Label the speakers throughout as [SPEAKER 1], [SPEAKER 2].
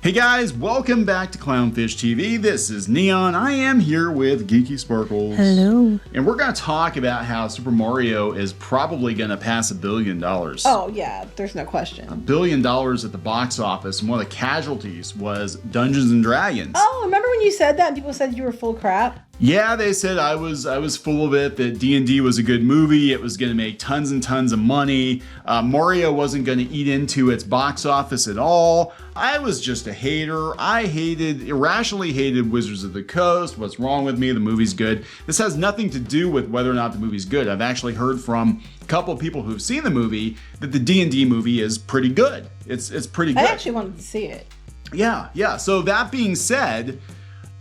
[SPEAKER 1] Hey guys, welcome back to Clownfish TV. This is Neon. I am here with Geeky Sparkles.
[SPEAKER 2] Hello.
[SPEAKER 1] And we're going to talk about how Super Mario is probably going to pass $1 billion.
[SPEAKER 2] Oh, yeah, there's no question.
[SPEAKER 1] $1 billion at the box office, and one of the casualties was Dungeons and Dragons.
[SPEAKER 2] Oh, remember when you said that and people said you were full crap?
[SPEAKER 1] Yeah, they said I was full of it, that D&D was a good movie, it was going to make tons and tons of money, Mario wasn't going to eat into its box office at all. I was just a hater. I irrationally hated Wizards of the Coast. What's wrong with me? The movie's good. This has nothing to do with whether or not the movie's good. I've actually heard from a couple of people who've seen the movie that the D&D movie is pretty good. It's pretty good.
[SPEAKER 2] I actually wanted to see it.
[SPEAKER 1] Yeah. So that being said,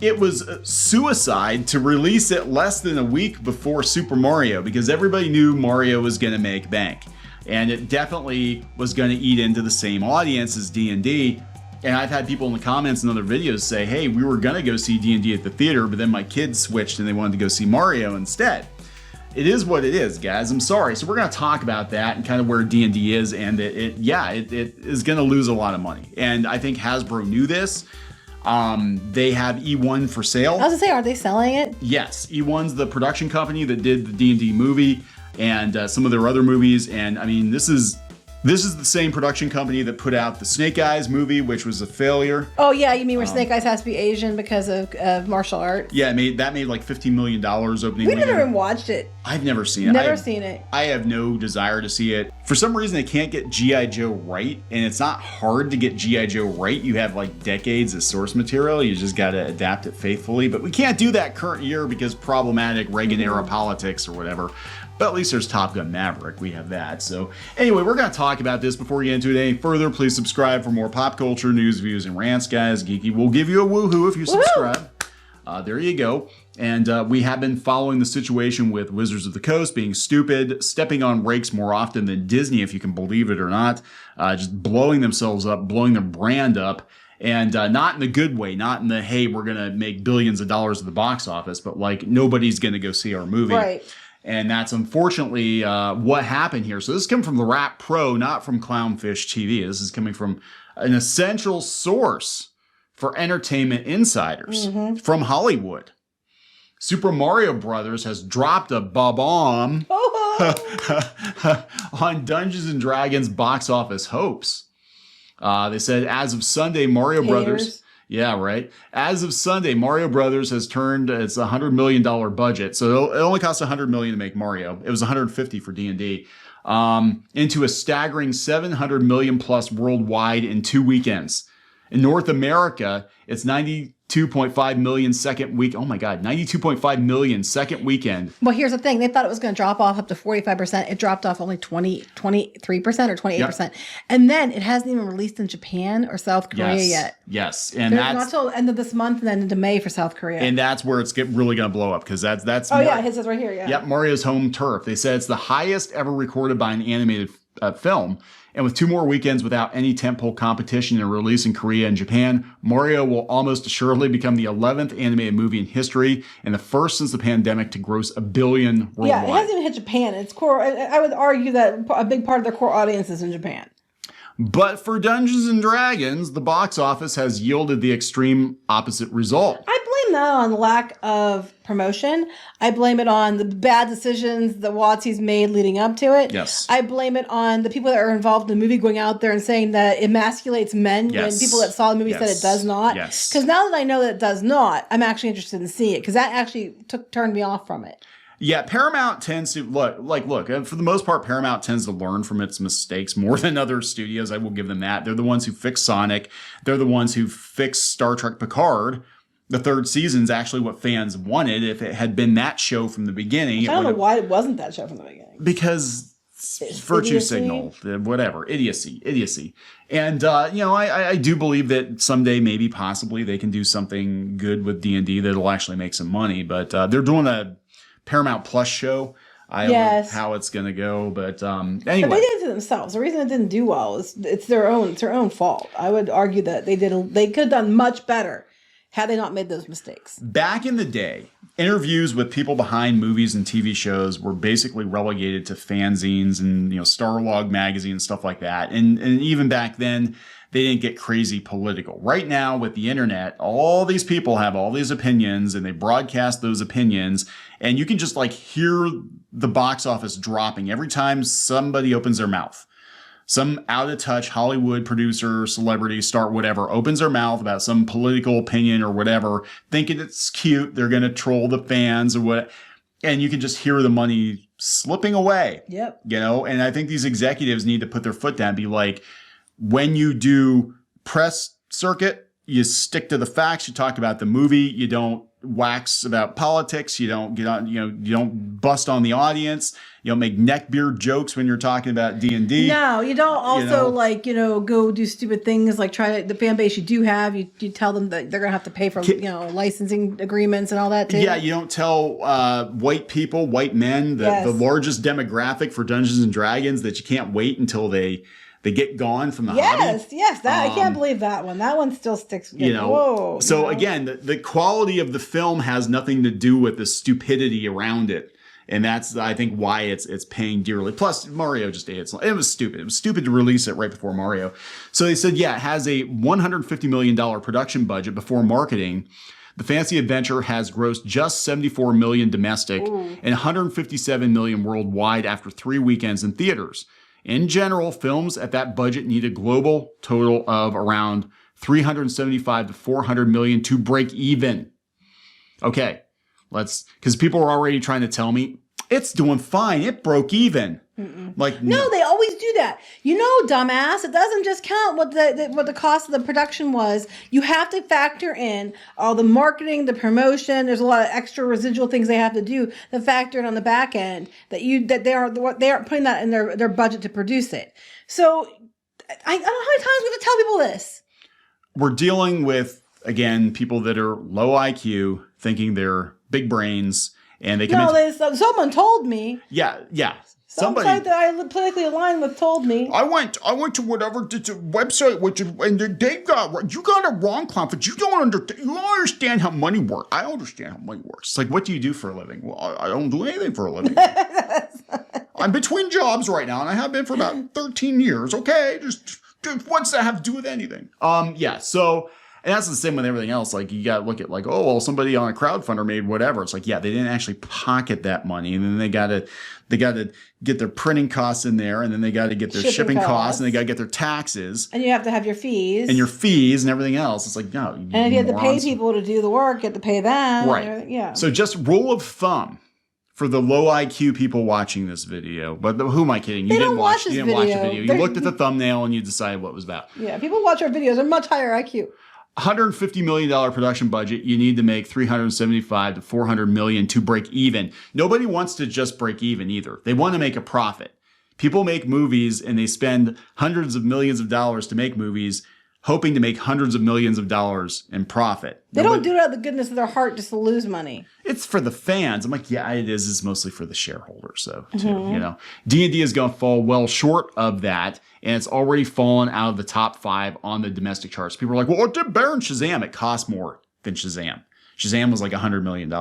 [SPEAKER 1] it was suicide to release it less than a week before Super Mario because everybody knew Mario was going to make bank. And it definitely was going to eat into the same audience as D&D. And I've had people in the comments and other videos say, hey, we were going to go see D&D at the theater, but then my kids switched and they wanted to go see Mario instead. It is what it is, guys. I'm sorry. So we're going to talk about that and kind of where D&D is. And it is going to lose a lot of money. And I think Hasbro knew this. They have E1 for sale.
[SPEAKER 2] I was gonna say, are they selling it?
[SPEAKER 1] Yes, E1's the production company that did the D&D movie and some of their other movies. And I mean, this is the same production company that put out the Snake Eyes movie, which was a failure.
[SPEAKER 2] Oh yeah, you mean where Snake Eyes has to be Asian because of martial arts?
[SPEAKER 1] Yeah, that made like $15 million opening.
[SPEAKER 2] We never even watched it.
[SPEAKER 1] I've never seen it.
[SPEAKER 2] Never seen it.
[SPEAKER 1] I have no desire to see it. For some reason, they can't get G.I. Joe right, and it's not hard to get G.I. Joe right. You have like decades of source material. You just got to adapt it faithfully. But we can't do that current year because problematic Reagan-era politics or whatever. But at least there's Top Gun Maverick. We have that. So anyway, we're going to talk about this. Before we get into it any further, please subscribe for more pop culture, news, views, and rants, guys. Geeky will give you a woohoo if you subscribe. There you go. And we have been following the situation with Wizards of the Coast being stupid, stepping on rakes more often than Disney, if you can believe it or not, just blowing themselves up, blowing their brand up, and not in the good way, not in the, hey, we're going to make billions of dollars at the box office, but like nobody's going to go see our movie.
[SPEAKER 2] Right.
[SPEAKER 1] And that's unfortunately what happened here. So this is coming from the Rap Pro, not from Clownfish TV. This is coming from an essential source for entertainment insiders from Hollywood. Super Mario Brothers has dropped a bomb on Dungeons and Dragons box office hopes. They said as of Sunday, Mario Brothers... Yeah, right. As of Sunday, Mario Brothers has turned its $100 million budget. So it only cost $100 million to make Mario. It was $150 for D&D. Into a staggering $700 million plus worldwide in 2 weekends. In North America, it's 92.5 million second week. Oh my God, 92.5 million second weekend.
[SPEAKER 2] Well, here's the thing. They thought it was going to drop off up to 45%. It dropped off only 23% or 28%. Yep. And then it hasn't even released in Japan or South Korea yet.
[SPEAKER 1] Yes. And
[SPEAKER 2] that's not until end of this month and then into May for South Korea.
[SPEAKER 1] And that's where it's really going to blow up because that's
[SPEAKER 2] Oh, yeah, his is right here, yeah.
[SPEAKER 1] Yep, Mario's home turf. They said it's the highest ever recorded by an animated film. And with 2 more weekends without any tentpole competition and release in Korea and Japan, Mario will almost assuredly become the 11th animated movie in history and the first since the pandemic to gross $1 billion worldwide.
[SPEAKER 2] Yeah, it hasn't even hit Japan. It's core. I would argue that a big part of their core audience is in Japan.
[SPEAKER 1] But for Dungeons and Dragons, the box office has yielded the extreme opposite result.
[SPEAKER 2] I blame that on lack of promotion. I blame it on the bad decisions that WotC's made leading up to it.
[SPEAKER 1] Yes.
[SPEAKER 2] I blame it on the people that are involved in the movie going out there and saying that it emasculates men when people that saw the movie said it does not.
[SPEAKER 1] Yes.
[SPEAKER 2] Because now that I know that it does not, I'm actually interested in seeing it because that actually turned me off from it.
[SPEAKER 1] Yeah, Paramount tends to look, for the most part, Paramount tends to learn from its mistakes more than other studios. I will give them that. They're the ones who fixed Sonic. They're the ones who fixed Star Trek Picard. The 3rd season's actually what fans wanted. If it had been that show from the beginning.
[SPEAKER 2] I don't know why it wasn't that show from the beginning.
[SPEAKER 1] Because virtue signal, whatever, idiocy. And, I do believe that someday, maybe, possibly, they can do something good with D&D that'll actually make some money. But they're doing a Paramount Plus show. I don't know how it's going to go, but anyway. But
[SPEAKER 2] they did it to themselves. The reason it didn't do well is it's their own fault. I would argue that they could have done much better had they not made those mistakes.
[SPEAKER 1] Back in the day, interviews with people behind movies and TV shows were basically relegated to fanzines and, Starlog magazine and stuff like that. And even back then, they didn't get crazy political. Right now, with the internet, all these people have all these opinions and they broadcast those opinions. And you can just hear the box office dropping every time somebody opens their mouth. Some out-of-touch Hollywood producer, celebrity, star, whatever, opens their mouth about some political opinion or whatever, thinking it's cute. They're going to troll the fans or what. And you can just hear the money slipping away.
[SPEAKER 2] Yep.
[SPEAKER 1] And I think these executives need to put their foot down and be like, when you do press circuit, you stick to the facts. You talk about the movie. You don't wax about politics. You don't get on, you don't bust on the audience. You don't make neckbeard jokes when you're talking about D&D.
[SPEAKER 2] No, you don't also go do stupid things like the fan base you do have. You tell them that they're going to have to pay for, licensing agreements and all that too.
[SPEAKER 1] Yeah, you don't tell white people, white men, the largest demographic for Dungeons and Dragons that you can't wait until they get gone from the hobby.
[SPEAKER 2] Yes. That I can't believe that one. That one still sticks. Whoa.
[SPEAKER 1] So again, the quality of the film has nothing to do with the stupidity around it. And that's, I think, why it's paying dearly. Plus, Mario just ate it. It was stupid. It was stupid to release it right before Mario. So they said, it has a $150 million production budget before marketing. The fantasy adventure has grossed just $74 million domestic and $157 million worldwide after 3 weekends in theaters. In general, films at that budget need a global total of around 375 to 400 million to break even. Okay, because people are already trying to tell me it's doing fine. It broke even.
[SPEAKER 2] No, they always do that. Dumbass, it doesn't just count what the cost of the production was. You have to factor in all the marketing, the promotion. There's a lot of extra residual things they have to do to factor in on the back end that they aren't putting that in their budget to produce it. So I don't know how many times we have to tell people this.
[SPEAKER 1] We're dealing with, again, people that are low IQ, thinking they're big brains, and they come
[SPEAKER 2] someone told me.
[SPEAKER 1] Yeah.
[SPEAKER 2] Somebody that I politically aligned with told me.
[SPEAKER 1] I went to whatever website, and they got, you got it wrong, Clownfish. You don't understand how money works. I understand how money works. It's like, what do you do for a living? Well, I don't do anything for a living. I'm between jobs right now, and I have been for about 13 years. Okay, just what's that have to do with anything? So. And that's the same with everything else. You got to look at somebody on a crowdfunder made whatever. It's they didn't actually pocket that money. And then they got to get their printing costs in there. And then they got to get their shipping costs. And they got to get their taxes.
[SPEAKER 2] And you have to have your fees.
[SPEAKER 1] And everything else. It's no.
[SPEAKER 2] And if you have to pay people to do the work, you have to pay them.
[SPEAKER 1] Right.
[SPEAKER 2] Yeah.
[SPEAKER 1] So just rule of thumb for the low IQ people watching this video. But who am I kidding? You didn't watch the video. You looked at the thumbnail and you decided what it was about.
[SPEAKER 2] Yeah. People watch our videos. They're much higher IQ.
[SPEAKER 1] $150 million production budget, you need to make 375 to 400 million to break even. Nobody wants to just break even either. They want to make a profit. People make movies and they spend hundreds of millions of dollars to make movies, hoping to make hundreds of millions of dollars in profit.
[SPEAKER 2] They don't do it out of the goodness of their heart just to lose money.
[SPEAKER 1] It's for the fans. I'm yeah, it is. It's mostly for the shareholders, though, too. D&D is going to fall well short of that, and it's already fallen out of the top 5 on the domestic charts. People are like, well, it did better than Shazam. It cost more than Shazam. Shazam was $100 million.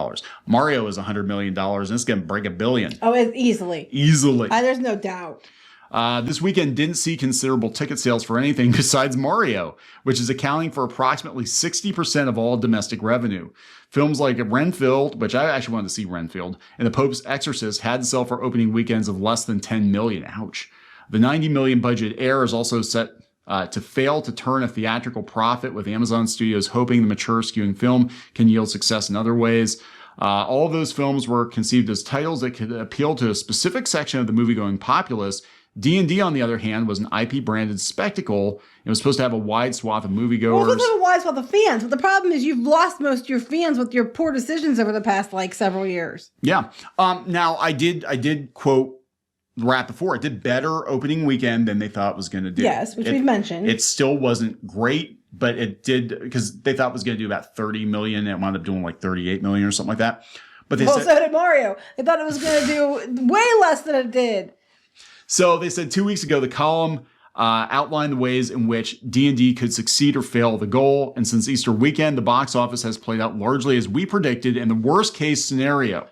[SPEAKER 1] Mario is $100 million, and it's going to break $1 billion.
[SPEAKER 2] Oh, easily.
[SPEAKER 1] Easily.
[SPEAKER 2] There's no doubt.
[SPEAKER 1] This weekend didn't see considerable ticket sales for anything besides Mario, which is accounting for approximately 60% of all domestic revenue. Films like Renfield, which I actually wanted to see Renfield, and The Pope's Exorcist had to sell for opening weekends of less than 10 million. Ouch. The 90 million budget Air is also set to fail to turn a theatrical profit, with Amazon Studios hoping the mature skewing film can yield success in other ways. All of those films were conceived as titles that could appeal to a specific section of the movie-going populace. D&D, on the other hand, was an IP-branded spectacle. It was supposed to have a wide swath of moviegoers.
[SPEAKER 2] Well, it was a wide swath of fans, but the problem is you've lost most of your fans with your poor decisions over the past, several years.
[SPEAKER 1] Yeah. Now, I did quote Rat before. It did better opening weekend than they thought it was going to do.
[SPEAKER 2] Yes, which we've mentioned.
[SPEAKER 1] It still wasn't great, but it did, because they thought it was going to do about 30 million. It wound up doing 38 million or something like that. But
[SPEAKER 2] so did Mario. They thought it was going to do way less than it did.
[SPEAKER 1] So they said 2 weeks ago, the column outlined the ways in which D&D could succeed or fail the goal. And since Easter weekend, the box office has played out largely as we predicted in the worst case scenario.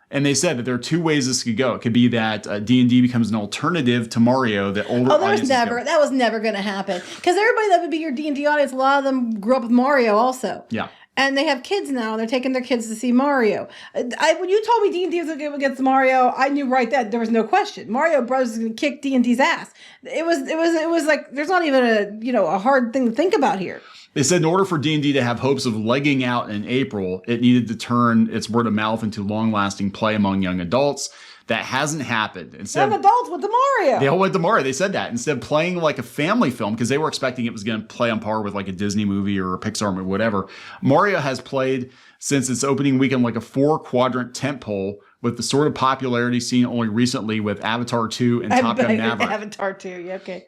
[SPEAKER 1] And they said that there are two ways this could go. It could be that D&D becomes an alternative to Mario that older audiences
[SPEAKER 2] that was never going to happen. Because everybody that would be your D&D audience, a lot of them grew up with Mario also.
[SPEAKER 1] Yeah.
[SPEAKER 2] And they have kids now, and they're taking their kids to see Mario. When you told me D&D was going against Mario, I knew right then there was no question. Mario Bros is going to kick D&D's ass. It was like there's not even a hard thing to think about here.
[SPEAKER 1] They said in order for D&D to have hopes of legging out in April, it needed to turn its word of mouth into long-lasting play among young adults. That hasn't happened. Instead,
[SPEAKER 2] young adults went to Mario.
[SPEAKER 1] They all went to Mario. They said that. Instead of playing like a family film, because they were expecting it was going to play on par with like a Disney movie or a Pixar movie, whatever. Mario has played since its opening weekend like a 4-quadrant tentpole with the sort of popularity seen only recently with Avatar 2 and Top Gun Maverick.
[SPEAKER 2] Avatar 2, yeah, okay.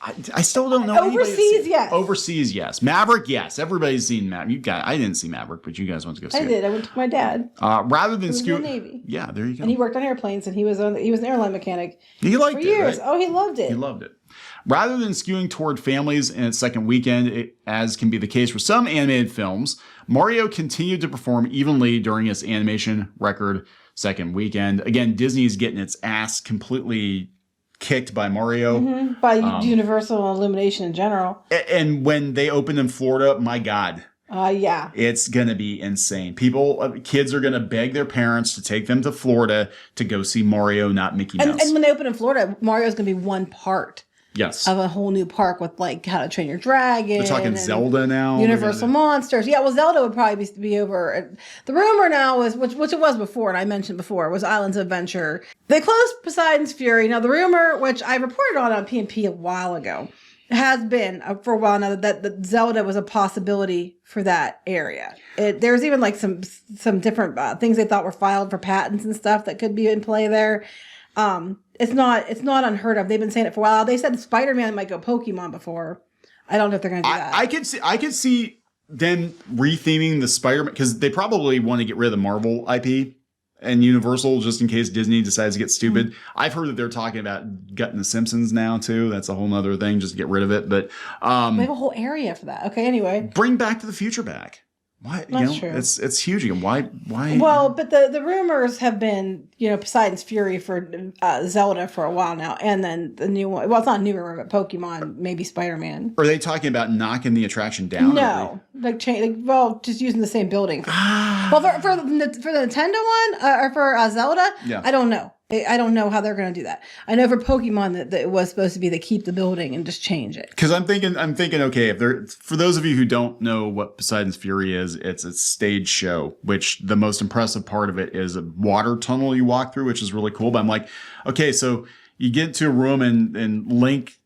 [SPEAKER 1] I still don't know.
[SPEAKER 2] Overseas, yes.
[SPEAKER 1] Overseas, yes. Maverick, yes. Everybody's seen Maverick. I didn't see Maverick, but you guys went to go see it.
[SPEAKER 2] I did. I went with my dad.
[SPEAKER 1] Rather than
[SPEAKER 2] in the Navy.
[SPEAKER 1] Yeah, there you go.
[SPEAKER 2] And he worked on airplanes, and he was an airline mechanic.
[SPEAKER 1] He liked
[SPEAKER 2] for years.
[SPEAKER 1] Right?
[SPEAKER 2] Oh, he loved it.
[SPEAKER 1] He loved it. Rather than skewing toward families in its second weekend, as can be the case for some animated films, Mario continued to perform evenly during its animation record second weekend. Again, Disney is getting its ass completely kicked by Mario.
[SPEAKER 2] By Universal and Illumination in general.
[SPEAKER 1] And when they opened in Florida, my God.
[SPEAKER 2] Yeah.
[SPEAKER 1] It's going to be insane. Kids are going to beg their parents to take them to Florida to go see Mario, not Mickey Mouse.
[SPEAKER 2] And when they open in Florida, Mario's going to be one part.
[SPEAKER 1] Yes.
[SPEAKER 2] Of a whole new park with like How to Train Your Dragon.
[SPEAKER 1] They're talking Zelda now.
[SPEAKER 2] Universal Monsters. Yeah, well, Zelda would probably be over. The rumor now is, which it was before, and I mentioned before, was Islands of Adventure. They closed Poseidon's Fury. Now, the rumor, which I reported on PNP a while ago, has been for a while now that Zelda was a possibility for that area. There's even like some different things they thought were filed for patents and stuff that could be in play there. It's not unheard of. They've been saying it for a while. They said Spider-Man might go Pokemon before. I don't know if they're going to do that.
[SPEAKER 1] I could see them retheming the Spider-Man because they probably want to get rid of the Marvel IP and Universal just in case Disney decides to get stupid. I've heard that they're talking about gutting the Simpsons now too. That's a whole nother thing, just to get rid of it. But
[SPEAKER 2] we have a whole area for that. Okay, anyway.
[SPEAKER 1] Bring Back to the Future back. Why?
[SPEAKER 2] That's true.
[SPEAKER 1] It's huge again. Why?
[SPEAKER 2] Well, but the rumors have been, Poseidon's Fury for Zelda for a while now, and then the new one. Well, it's not a new rumor, but Pokemon, maybe Spider-Man.
[SPEAKER 1] Are they talking about knocking the attraction down?
[SPEAKER 2] No, just using the same building. Well, for the Nintendo one or for Zelda, yeah. I don't know. I don't know how they're going to do that. I know for Pokemon that it was supposed to be they keep the building and just change it.
[SPEAKER 1] Because I'm thinking, okay, for those of you who don't know what Poseidon's Fury is, it's a stage show, which the most impressive part of it is a water tunnel you walk through, which is really cool. But I'm like, okay, so you get into a room and Link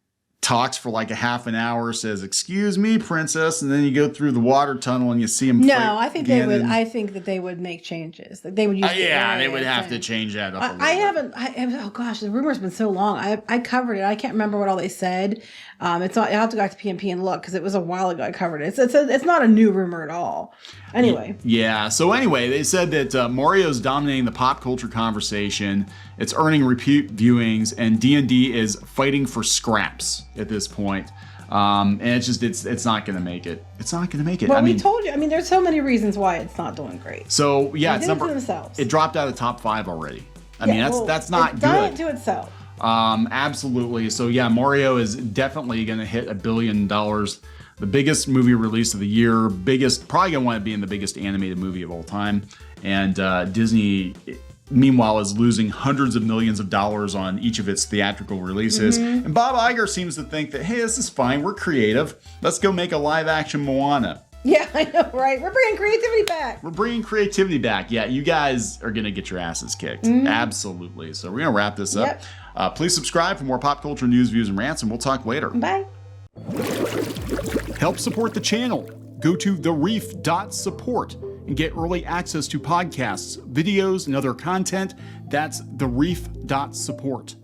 [SPEAKER 1] talks for like a half an hour, says, "Excuse me, princess," and then you go through the water tunnel and you see him.
[SPEAKER 2] No, I think they would. I think that they would make changes. They would use.
[SPEAKER 1] They would have to change that up.
[SPEAKER 2] Oh gosh, the rumor's been so long. I covered it. I can't remember what all they said. It's not. I have to go back to PNP and look because it was a while ago. I covered it. It's not a new rumor at all. Anyway.
[SPEAKER 1] Yeah. So anyway, they said that Mario's dominating the pop culture conversation. It's earning repeat viewings, and D&D is fighting for scraps at this point. And it's not going to make it. It's not going to make it.
[SPEAKER 2] Well, we told you. I mean, there's so many reasons why it's not doing great.
[SPEAKER 1] So yeah,
[SPEAKER 2] themselves.
[SPEAKER 1] It dropped out of the top 5 already. I mean, that's not good. It's
[SPEAKER 2] done it to itself.
[SPEAKER 1] Absolutely. So yeah, Mario is definitely going to hit $1 billion. The biggest movie release of the year, probably going to want to be in the biggest animated movie of all time. And Disney, meanwhile, is losing hundreds of millions of dollars on each of its theatrical releases. Mm-hmm. And Bob Iger seems to think that, hey, this is fine. We're creative. Let's go make a live action Moana.
[SPEAKER 2] Yeah, I know, right? We're bringing creativity back. Yeah, you guys are going to get your asses kicked. Mm-hmm. Absolutely. So we're going to wrap this up. Yep. Please subscribe for more pop culture news, views, and rants, and we'll talk later. Bye.
[SPEAKER 1] Help support the channel. Go to thereef.support and get early access to podcasts, videos, and other content. That's thereef.support.